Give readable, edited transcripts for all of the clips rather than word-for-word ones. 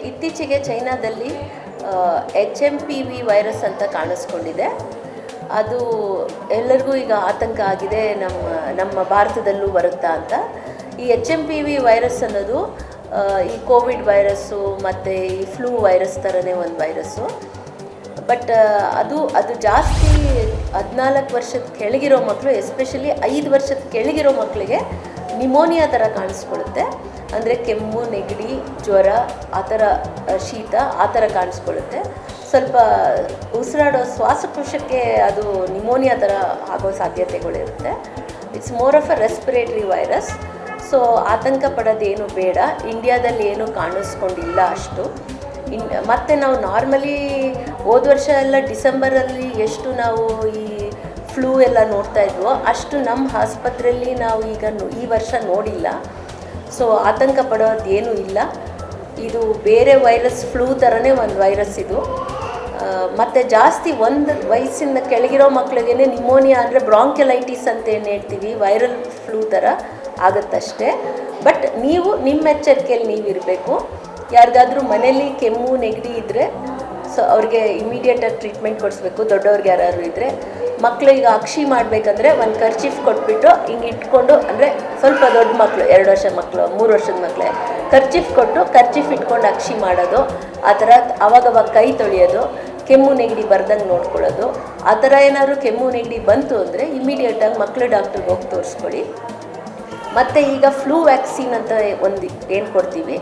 ಇತ್ತೀಚೆಗೆ ಚೈನಾದಲ್ಲಿ HMPV virus ಅಂತ ಕಾಣಿಸ್ಕೊಂಡಿದೆ. ಅದು ಎಲ್ಲರಿಗೂ ಈಗ ಆತಂಕ ಆಗಿದೆ, ನಮ್ಮ ಭಾರತದಲ್ಲೂ ಬರುತ್ತಾ ಅಂತ. ಈ HMPV ವೈರಸ್ ಅನ್ನೋದು ಈ ಕೋವಿಡ್ ವೈರಸ್ಸು ಮತ್ತು ಈ ಫ್ಲೂ ವೈರಸ್ ಥರನೇ ಒಂದು ವೈರಸ್ಸು. ಬಟ್ ಅದು ಜಾಸ್ತಿ 14 ವರ್ಷದ ಕೆಳಗಿರೋ ಮಕ್ಕಳು, ಎಸ್ಪೆಷಲಿ 5 ವರ್ಷದ ಕೆಳಗಿರೋ ಮಕ್ಕಳಿಗೆ ನಿಮೋನಿಯಾ ಥರ ಕಾಣಿಸ್ಕೊಳ್ಳುತ್ತೆ. ಅಂದರೆ ಕೆಮ್ಮು, ನೆಗಡಿ, ಜ್ವರ, ಆ ಥರ ಶೀತ ಆ ಥರ ಕಾಣಿಸ್ಕೊಳ್ಳುತ್ತೆ. ಸ್ವಲ್ಪ ಉಸಿರಾಡೋ ಶ್ವಾಸಕೋಶಕ್ಕೆ ಅದು ನಿಮೋನಿಯಾ ಥರ ಆಗೋ ಸಾಧ್ಯತೆಗಳಿರುತ್ತೆ. It's more of a respiratory virus. So ಆತಂಕ ಪಡೋದೇನು ಬೇಡ. ಇಂಡಿಯಾದಲ್ಲಿ ಏನೂ ಕಾಣಿಸ್ಕೊಂಡಿಲ್ಲ ಅಷ್ಟು. ಮತ್ತು ನಾವು ನಾರ್ಮಲಿ ಹೋದ ವರ್ಷ ಎಲ್ಲ ಡಿಸೆಂಬರಲ್ಲಿ ಎಷ್ಟು ನಾವು ಈ ಫ್ಲೂ ಎಲ್ಲ ನೋಡ್ತಾ ಇದ್ವೋ ಅಷ್ಟು ನಮ್ಮ ಆಸ್ಪತ್ರೆಯಲ್ಲಿ ನಾವು ಈ ವರ್ಷ ನೋಡಿಲ್ಲ. ಸೊ ಆತಂಕ ಪಡೋದೇನೂ ಇಲ್ಲ. ಇದು ಬೇರೆ ವೈರಸ್, ಫ್ಲೂ ಥರನೇ ಒಂದು ವೈರಸ್ ಇದು. ಮತ್ತು ಜಾಸ್ತಿ ಒಂದು ವಯಸ್ಸಿಂದ ಕೆಳಗಿರೋ ಮಕ್ಕಳಿಗೆ ನಿಮೋನಿಯಾ ಅಂದರೆ ಬ್ರಾಂಕ್ಯಲೈಟಿಸ್ ಅಂತ ಏನು ಹೇಳ್ತೀವಿ, ವೈರಲ್ ಫ್ಲೂ ಥರ ಆಗುತ್ತಷ್ಟೇ. ಬಟ್ ನೀವು ನಿಮ್ಮ ಎಚ್ಚರಿಕೆಯಲ್ಲಿ ನೀವಿರಬೇಕು. ಯಾರಿಗಾದರೂ ಮನೇಲಿ ಕೆಮ್ಮು, ನೆಗಡಿ ಇದ್ದರೆ ಸೊ ಅವ್ರಿಗೆ ಇಮಿಡಿಯೇಟಾಗಿ ಟ್ರೀಟ್ಮೆಂಟ್ ಕೊಡಿಸ್ಬೇಕು. ದೊಡ್ಡವ್ರಿಗೆ ಯಾರು ಇದ್ದರೆ, ಮಕ್ಕಳಿಗೆ ಅಕ್ಷಿ ಮಾಡಬೇಕಂದ್ರೆ ಒಂದು ಕರ್ಚೀಫ್ ಕೊಟ್ಬಿಟ್ಟು ಹಿಂಗೆ ಇಟ್ಕೊಂಡು, ಅಂದರೆ ಸ್ವಲ್ಪ ದೊಡ್ಡ ಮಕ್ಕಳು, 2 ವರ್ಷದ ಮಕ್ಕಳು, 3 ವರ್ಷದ ಮಕ್ಕಳೇ, ಕರ್ಚೀಫ್ ಇಟ್ಕೊಂಡು ಅಕ್ಷಿ ಮಾಡೋದು. ಆ ಥರ ಅವಾಗವಾಗ ಕೈ ತೊಳೆಯೋದು, ಕೆಮ್ಮು ನೆಗಡಿ ಬರ್ದಂಗೆ ನೋಡ್ಕೊಳ್ಳೋದು. ಆ ಥರ ಏನಾದರೂ ಕೆಮ್ಮು ನೆಗಡಿ ಬಂತು ಅಂದರೆ ಇಮಿಡಿಯೇಟಾಗಿ ಮಕ್ಕಳು ಡಾಕ್ಟ್ರಿಗೆ ಹೋಗಿ ತೋರಿಸ್ಕೊಳ್ಳಿ. ಮತ್ತು ಈಗ ಫ್ಲೂ ವ್ಯಾಕ್ಸಿನ್ ಅಂತ ಒಂದು ಏನು ಕೊಡ್ತೀವಿ,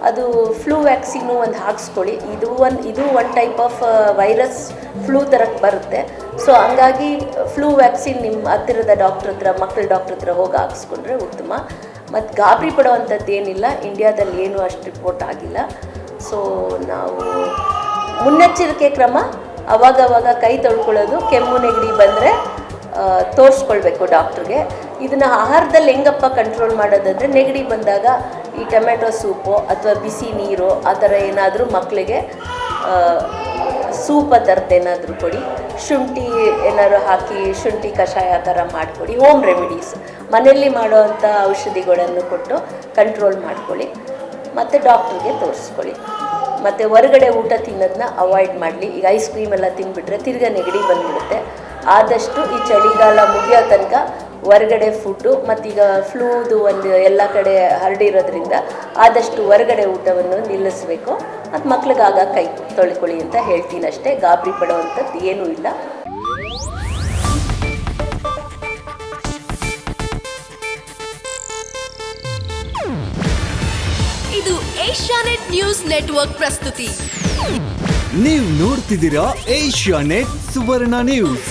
ಅದು ಫ್ಲೂ ವ್ಯಾಕ್ಸಿನ್ನು ಒಂದು ಹಾಕ್ಸ್ಕೊಳ್ಳಿ. ಇದು ಒಂದು ಟೈಪ್ ಆಫ್ ವೈರಸ್ ಫ್ಲೂ ಥರಕ್ಕೆ ಬರುತ್ತೆ. ಸೊ ಹಂಗಾಗಿ ಫ್ಲೂ ವ್ಯಾಕ್ಸಿನ್ ನಿಮ್ಮ ಹತ್ತಿರದ ಡಾಕ್ಟ್ರ್ ಹತ್ರ, ಮಕ್ಕಳ ಡಾಕ್ಟ್ರ್ ಹತ್ರ ಹೋಗಿ ಹಾಕ್ಸ್ಕೊಂಡ್ರೆ ಉತ್ತಮ. ಮತ್ತು ಗಾಬರಿ ಪಡೋವಂಥದ್ದು ಏನಿಲ್ಲ. ಇಂಡಿಯಾದಲ್ಲಿ ಏನೂ ಅಷ್ಟು ರಿಪೋರ್ಟ್ ಆಗಿಲ್ಲ. ಸೊ ನಾವು ಮುನ್ನೆಚ್ಚರಿಕೆ ಕ್ರಮ ಅವಾಗವಾಗ ಕೈ ತೊಳ್ಕೊಳ್ಳೋದು, ಕೆಮ್ಮು ನೆಗಡಿ ಬಂದರೆ ತೋರಿಸ್ಕೊಳ್ಬೇಕು ಡಾಕ್ಟ್ರಿಗೆ. ಇದನ್ನು ಆಹಾರದಲ್ಲಿ ಹೆಂಗಪ್ಪ ಕಂಟ್ರೋಲ್ ಮಾಡೋದಂದರೆ, ನೆಗಡಿ ಬಂದಾಗ ಈ ಟೊಮೆಟೊ ಸೂಪು ಅಥವಾ ಬಿಸಿ ನೀರು ಆ ಥರ ಏನಾದರೂ ಮಕ್ಕಳಿಗೆ ಸೂಪ್ ಆ ಥರದ್ದು ಏನಾದರೂ ಕೊಡಿ. ಶುಂಠಿ ಏನಾದ್ರು ಹಾಕಿ ಶುಂಠಿ ಕಷಾಯ ಆ ಥರ ಮಾಡಿಕೊಡಿ. ಹೋಮ್ ರೆಮಿಡೀಸ್ ಮನೆಯಲ್ಲಿ ಮಾಡೋವಂಥ ಔಷಧಿಗಳನ್ನು ಕೊಟ್ಟು ಕಂಟ್ರೋಲ್ ಮಾಡ್ಕೊಳ್ಳಿ. ಮತ್ತು ಡಾಕ್ಟ್ರಿಗೆ ತೋರಿಸ್ಕೊಳ್ಳಿ. ಮತ್ತು ಹೊರಗಡೆ ಊಟ ತಿನ್ನೋದನ್ನ ಅವಾಯ್ಡ್ ಮಾಡಲಿ. ಈಗ ಐಸ್ ಕ್ರೀಮ್ ಎಲ್ಲ ತಿಂದುಬಿಟ್ರೆ ತಿರ್ಗಾ ನೆಗಡಿ ಬಂದುಬಿಡುತ್ತೆ. ಆದಷ್ಟು ಈ ಚಳಿಗಾಲ ಮುಗಿಯೋ ತನಕ ಹೊರಗಡೆ ಫುಡ್ಡು, ಮತ್ತೀಗ ಫ್ಲೂದು ಒಂದು ಎಲ್ಲ ಕಡೆ ಹರಡಿರೋದ್ರಿಂದ ಆದಷ್ಟು ಹೊರಗಡೆ ಊಟವನ್ನು ನಿಲ್ಲಿಸಬೇಕು. ಮತ್ತು ಮಕ್ಳಿಗಾಗ ಕೈ ತೊಳ್ಕೊಳ್ಳಿ ಅಂತ ಹೇಳ್ತೀನಿ ಅಷ್ಟೇ. ಗಾಬರಿ ಪಡೋವಂಥದ್ದು ಏನೂ ಇಲ್ಲ. ಇದು ಏಷ್ಯಾನೆಟ್ ನ್ಯೂಸ್ ನೆಟ್ವರ್ಕ್ ಪ್ರಸ್ತುತಿ. ನೀವು ನೋಡ್ತಿದ್ದೀರಾ ಏಷ್ಯಾನೆಟ್ ಸುವರ್ಣ ನ್ಯೂಸ್.